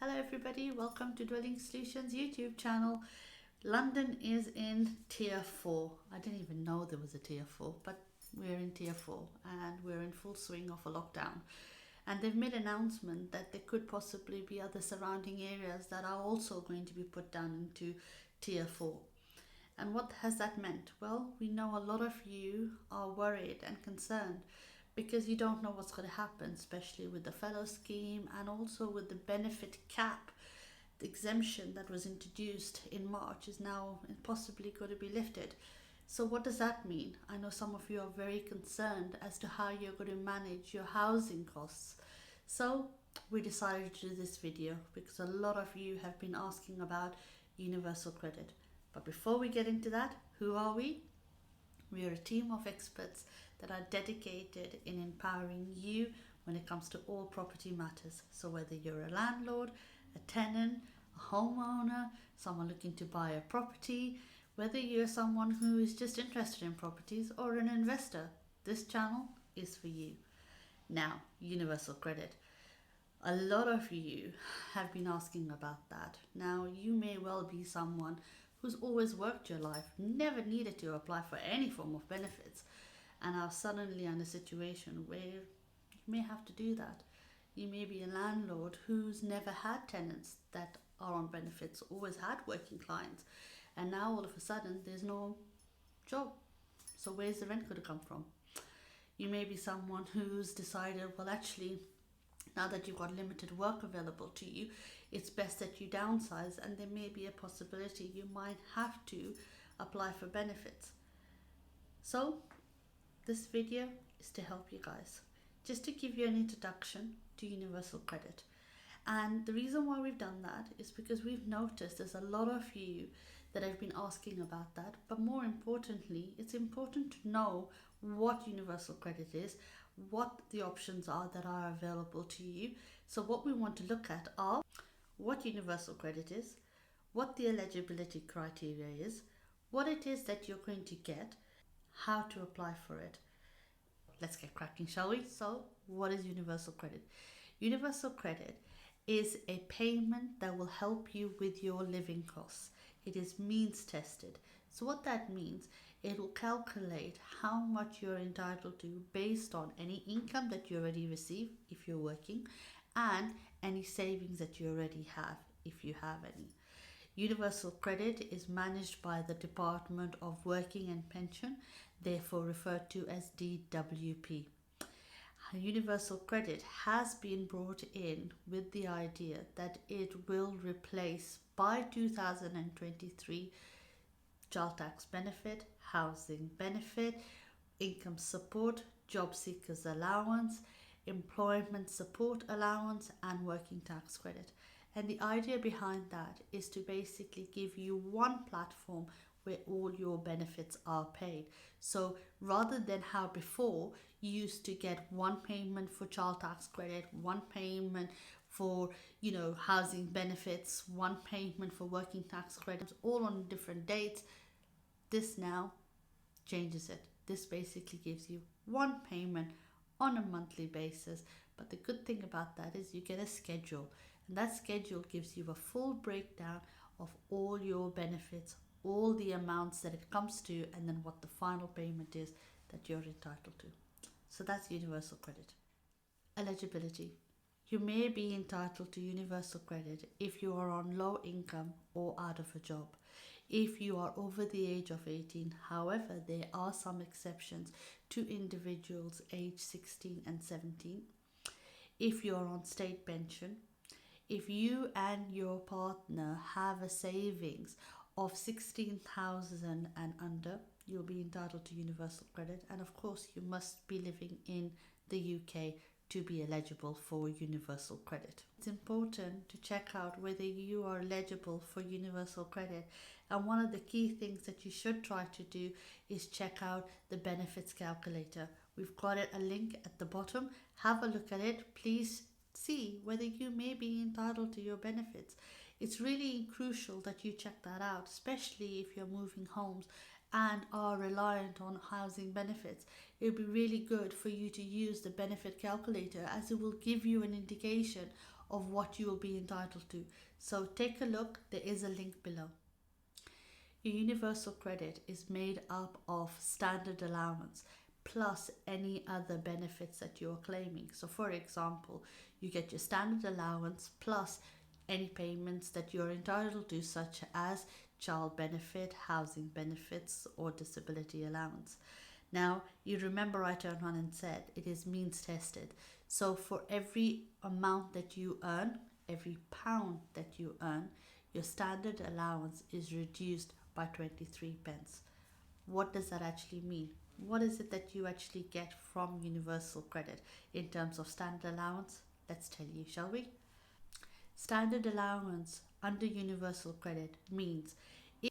Hello everybody, welcome to Dwelling Solutions YouTube channel. London is in tier 4. I didn't even know there was a tier 4, but we're in tier 4 and we're in full swing of a lockdown. And they've made an announcement that there could possibly be other surrounding areas that are also going to be put down into tier 4. And what has that meant? Well, we know a lot of you are worried and concerned because you don't know what's going to happen, especially with the fellow scheme and also with the benefit cap. The exemption that was introduced in March is now possibly going to be lifted. So what does that mean? I know some of you are very concerned as to how you're going to manage your housing costs. So we decided to do this video because a lot of you have been asking about universal credit. But before we get into that, who are we? We are a team of experts that are dedicated in empowering you when it comes to all property matters. So whether you're a landlord, a tenant, a homeowner, someone looking to buy a property, whether you're someone who is just interested in properties or an investor, this channel is for you. Now, universal credit. A lot of you have been asking about that. Now, you may well be someone who's always worked your life, never needed to apply for any form of benefits, and are suddenly in a situation where you may have to do that. You may be a landlord who's never had tenants that are on benefits, always had working clients, and now all of a sudden there's no job. So where's the rent going to come from? You may be someone who's decided, well, actually, now that you've got limited work available to you, it's best that you downsize, and there may be a possibility you might have to apply for benefits. So this video is to help you guys, just to give you an introduction to universal credit. And the reason why we've done that is because we've noticed there's a lot of you that have been asking about that, but more importantly, it's important to know what universal credit is, what the options are that are available to you. So what we want to look at are what universal credit is, what the eligibility criteria is, what it is that you're going to get, how to apply for it. Let's get cracking, shall we? So what is universal credit? Universal credit is a payment that will help you with your living costs. It is means tested. So what that means, it will calculate how much you're entitled to based on any income that you already receive if you're working, and any savings that you already have if you have any. Universal credit is managed by the Department of Working and Pension, therefore referred to as DWP. Universal credit has been brought in with the idea that it will replace by 2023 child tax benefit, housing benefit, income support, job seekers allowance, employment support allowance, and working tax credit. And the idea behind that is to basically give you one platform where all your benefits are paid. So rather than how before you used to get one payment for child tax credit, one payment for housing benefits, one payment for working tax credits, all on different dates, this now changes it. This basically gives you one payment on a monthly basis. But the good thing about that is you get a schedule, and that schedule gives you a full breakdown of all your benefits, all the amounts that it comes to, and then what the final payment is that you're entitled to. So that's universal credit. Eligibility. You may be entitled to universal credit if you are on low income or out of a job. If you are over the age of 18, however, there are some exceptions to individuals aged 16 and 17. If you're on state pension, if you and your partner have a savings of 16,000 and under, you'll be entitled to universal credit. And of course, you must be living in the UK to be eligible for universal credit. It's important to check out whether you are eligible for universal credit, and one of the key things that you should try to do is check out the benefits calculator. We've got a link at the bottom. Have a look at it. Please see whether you may be entitled to your benefits. It's really crucial that you check that out, especially if you're moving homes and are reliant on housing benefits. It would be really good for you to use the benefit calculator, as it will give you an indication of what you will be entitled to. So take a look, there is a link below. Your universal credit is made up of standard allowance plus any other benefits that you're claiming. So for example, you get your standard allowance plus any payments that you're entitled to, such as child benefit, housing benefits, or disability allowance. Now, you remember I turned on and said it is means tested. So for every amount that you earn, every pound that you earn, your standard allowance is reduced by 23 pence. What does that actually mean? What is it that you actually get from universal credit in terms of standard allowance? Let's tell you, shall we? Standard allowance under universal credit means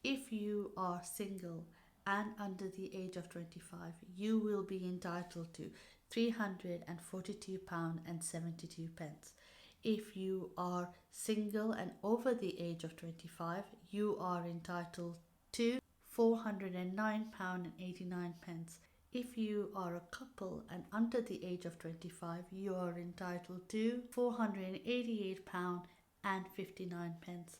if you are single and under the age of 25, you will be entitled to £342.72. If you are single and over the age of 25, you are entitled to £409.89. If you are a couple and under the age of 25, you are entitled to £488.59.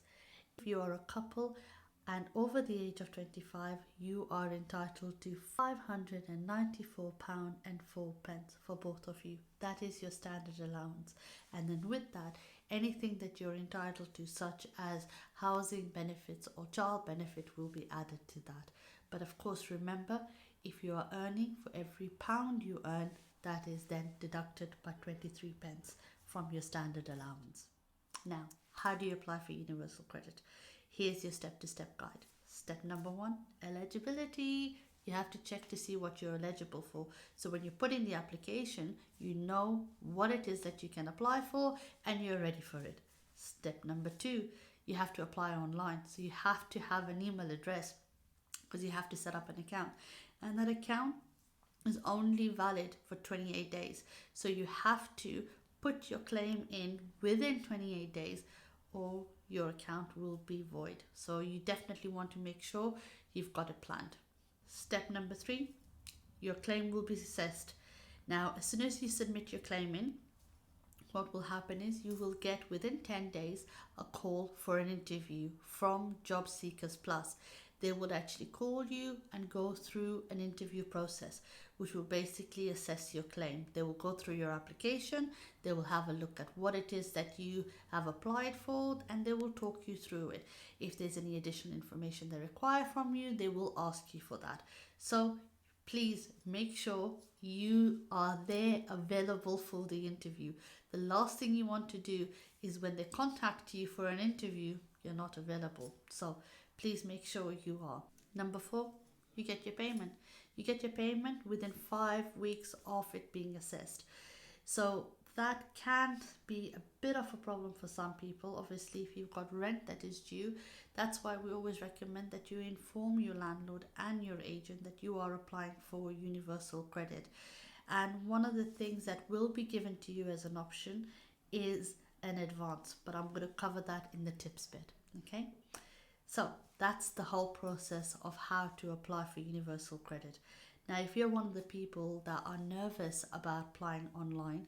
If you are a couple and over the age of 25, you are entitled to £594.04 for both of you. That is your standard allowance. And then with that, anything that you're entitled to, such as housing benefits or child benefit, will be added to that. But of course, remember, if you are earning, for every pound you earn, that is then deducted by 23 pence from your standard allowance. Now, how do you apply for universal credit? Here's your step-to-step guide. Step number 1, eligibility. You have to check to see what you're eligible for. So when you put in the application, you know what it is that you can apply for and you're ready for it. Step number 2, you have to apply online. So you have to have an email address because you have to set up an account. And that account is only valid for 28 days. So you have to put your claim in within 28 days or your account will be void. So you definitely want to make sure you've got it planned. Step number 3, your claim will be assessed. Now, as soon as you submit your claim in, what will happen is you will get within 10 days a call for an interview from Job Seekers Plus. They will actually call you and go through an interview process, which will basically assess your claim. They will go through your application, they will have a look at what it is that you have applied for, and they will talk you through it. If there's any additional information they require from you, they will ask you for that. So please make sure you are there available for the interview. The last thing you want to do is when they contact you for an interview, you're not available. So please make sure you are. Number 4, you get your payment. You get your payment within 5 weeks of it being assessed. So that can be a bit of a problem for some people. Obviously, if you've got rent that is due, that's why we always recommend that you inform your landlord and your agent that you are applying for universal credit. And one of the things that will be given to you as an option is an advance, but I'm going to cover that in the tips bit. Okay, so that's the whole process of how to apply for universal credit. Now, if you're one of the people that are nervous about applying online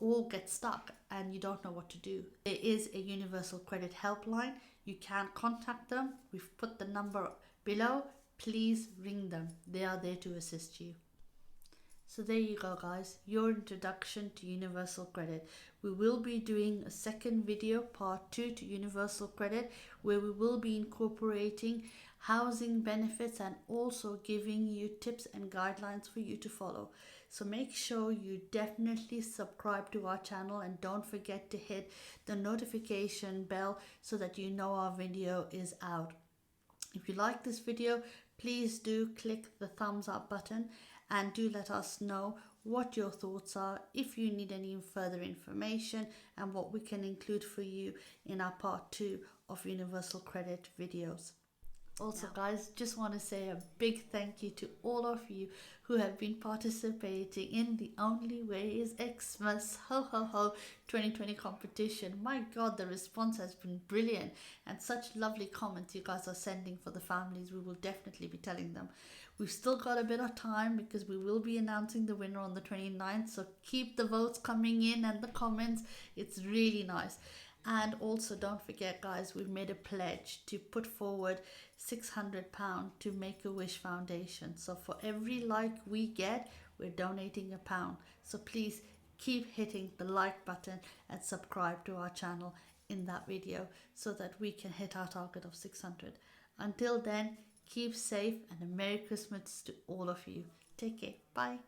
or get stuck and you don't know what to do, there is a universal credit helpline. You can contact them. We've put the number below. Please ring them. They are there to assist you. So there you go, guys, your introduction to universal credit. We will be doing a second video, part 2 to universal credit, where we will be incorporating housing benefits and also giving you tips and guidelines for you to follow. So make sure you definitely subscribe to our channel and don't forget to hit the notification bell so that you know our video is out. If you like this video, please do click the thumbs up button and do let us know what your thoughts are, if you need any further information, and what we can include for you in our part 2 of universal credit videos. Also, guys, just want to say a big thank you to all of you who have been participating in the Only Way is Xmas Ho Ho Ho 2020 competition. My God, the response has been brilliant and such lovely comments you guys are sending for the families. We will definitely be telling them. We've still got a bit of time because we will be announcing the winner on the 29th. So keep the votes coming in and the comments. It's really nice. And also don't forget, guys, we've made a pledge to put forward £600 to Make-A-Wish Foundation. So for every like we get, we're donating £1. So please keep hitting the like button and subscribe to our channel in that video so that we can hit our target of 600. Until then, keep safe and a Merry Christmas to all of you. Take care. Bye.